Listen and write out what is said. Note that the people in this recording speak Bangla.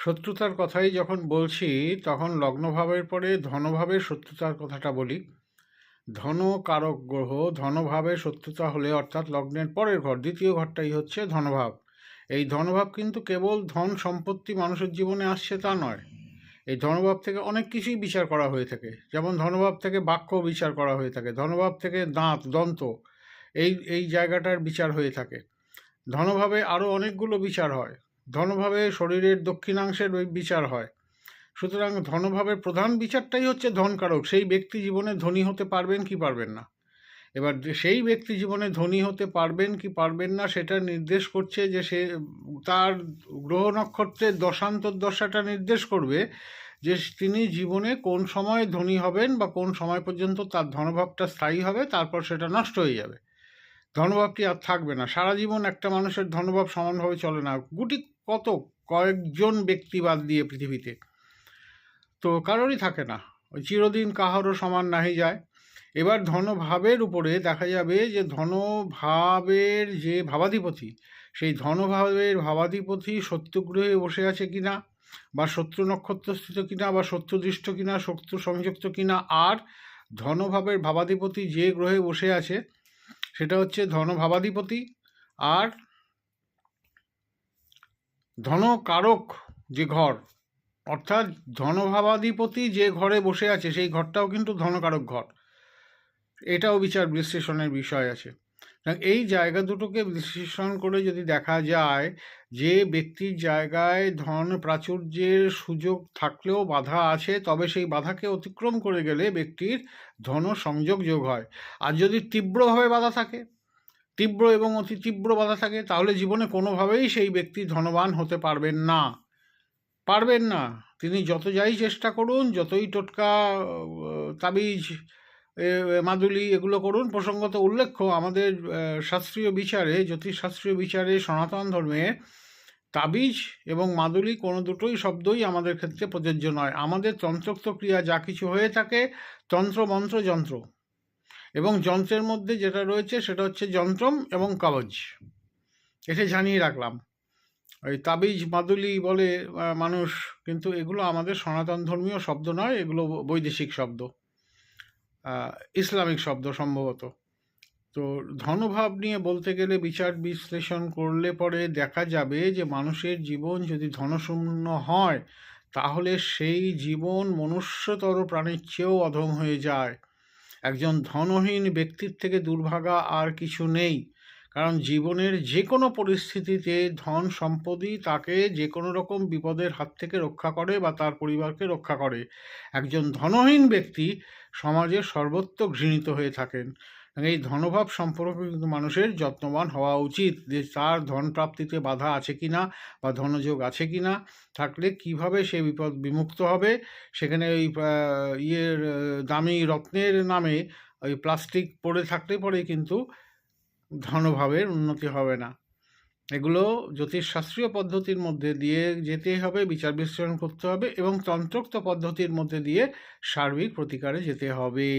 শত্রুতার কথাই যখন বলছি তখন লগ্নভাবের পরে ধনভাবের শত্রুতার কথাটা বলি। ধন কারক গ্রহ ধনভাবে শত্রুতা হলে অর্থাৎ লগ্নের পরের ঘর দ্বিতীয় ঘরটাই হচ্ছে ধনভাব। এই ধনভাব কিন্তু কেবল ধন সম্পত্তি মানুষের জীবনে আসছে তা নয়। এই ধনভাব থেকে অনেক কিছুই বিচার করা হয়ে থাকে, যেমন ধনভাব থেকে বাক্য বিচার করা হয়ে থাকে, ধনভাব থেকে দাঁত দন্ত এই এই জায়গাটার বিচার হয়ে থাকে। ধনভাবে আরও অনেকগুলো বিচার হয়। ধনভাবে শরীরের দক্ষিণাংশের বিচার হয়। সুতরাং ধনভাবের প্রধান বিচারটাই হচ্ছে ধনকারক, সেই ব্যক্তি জীবনে ধনী হতে পারবেন কি পারবেন না। এবার সেই ব্যক্তি জীবনে ধনী হতে পারবেন কি পারবেন না সেটা নির্দেশ করছে যে সে তার গ্রহ নক্ষত্রের দশাটা নির্দেশ করবে যে তিনি জীবনে কোন সময় ধনী হবেন বা কোন সময় পর্যন্ত তার ধনভাবটা স্থায়ী হবে, তারপর সেটা নষ্ট হয়ে যাবে। ধনভাবটি আর থাকবে না। সারা জীবন একটা মানুষের ধনভাব সমানভাবে চলে না, গুটি কত কয়েকজন ব্যক্তি বাদ দিয়ে পৃথিবীতে তো কারোরই থাকে না। ওই চিরদিন কাহারও সমান নাহি যায়। এবার ধনভাবের উপরে দেখা যাবে যে ধনভাবের যে ভাবাধিপতি, সেই ধনভাবের ভাবাধিপতি শত্রুগ্রহে বসে আছে কিনা, বা শত্রু নক্ষত্রস্থিত কিনা, বা শত্রুদৃষ্ট কিনা, শত্রু সংযুক্ত কিনা। আর ধনভাবের ভাবাধিপতি যে গ্রহে বসে আছে সেটা হচ্ছে ধনভাবাধিপতি। আর ধনকারক যে ঘর, অর্থাৎ ধনভাবাধিপতি যে ঘরে বসে আছে সেই ঘরটাও কিন্তু ধনকারক ঘর। এটাও বিচার বিশ্লেষণের বিষয় আছে। এই জায়গা দুটোকে বিশ্লেষণ করে যদি দেখা যায় যে ব্যক্তির জায়গায় ধন প্রাচুর্যের সুযোগ থাকলেও বাধা আছে, তবে সেই বাধাকে অতিক্রম করে গেলে ব্যক্তির ধন সংযোগ যোগ হয়। আর যদি তীব্রভাবে বাধা থাকে, তীব্র এবং অতি তীব্র বাধা থাকে, তাহলে জীবনে কোনোভাবেই সেই ব্যক্তি ধনবান হতে পারবেন না। পারবেন না। তিনি যত যাই চেষ্টা করুন, যতই টোটকা তাবিজ মাদুলি এগুলো করুন। প্রসঙ্গত উল্লেখ্য, আমাদের শাস্ত্রীয় বিচারে, জ্যোতিষশাস্ত্রীয় বিচারে সনাতন ধর্মে তাবিজ এবং মাদুলি কোনো দুটোই শব্দই আমাদের ক্ষেত্রে প্রযোজ্য নয়। আমাদের তন্ত্রোক্ত ক্রিয়া যা কিছু হয়ে থাকে তন্ত্র মন্ত্র যন্ত্র, এবং যন্ত্রের মধ্যে যেটা রয়েছে সেটা হচ্ছে যন্ত্রম এবং কবচ। এটা জানিয়ে রাখলাম। ওই তাবিজ মাদুলি বলে মানুষ, কিন্তু এগুলো আমাদের সনাতন ধর্মীয় শব্দ নয়, এগুলো বৈদেশিক শব্দ, ইসলামিক শব্দ সম্ভবত। তো ধনভাব নিয়ে বলতে গেলে বিচার বিশ্লেষণ করলে পরে দেখা যাবে যে মানুষের জীবন যদি ধনশূন্য হয় তাহলে সেই জীবন মনুষ্যতর প্রাণীর চেয়েও অধম হয়ে যায়। একজন ধনহীন ব্যক্তির থেকে দুর্ভাগা আর কিছু নেই, কারণ জীবনের যে কোনো পরিস্থিতিতে ধন সম্পদই তাকে যে কোনো রকম বিপদের হাত থেকে রক্ষা করে বা তার পরিবারকে রক্ষা করে। একজন ধনহীন ব্যক্তি সমাজে সর্বত্র ঘৃণিত হয়ে থাকেন। এই ধনভাব সম্পর্কে কিন্তু মানুষের যত্নবান হওয়া উচিত, যে তার ধন প্রাপ্তিতে বাধা আছে কিনা বা ধনযোগ আছে কিনা, থাকলে কিভাবে সে বিপদ বিমুক্ত হবে। সেখানে ওই দামি রত্নের নামে ওই প্লাস্টিক পড়ে থাকলে পরে কিন্তু ধনভাবের উন্নতি হবে না। এগুলো জ্যোতিষশাস্ত্রীয় পদ্ধতির মধ্যে দিয়ে যেতে হবে, বিচার বিশ্লেষণ করতে হবে, এবং তন্ত্রোক্ত পদ্ধতির মধ্যে দিয়ে সার্বিক প্রতিকারে যেতে হবে।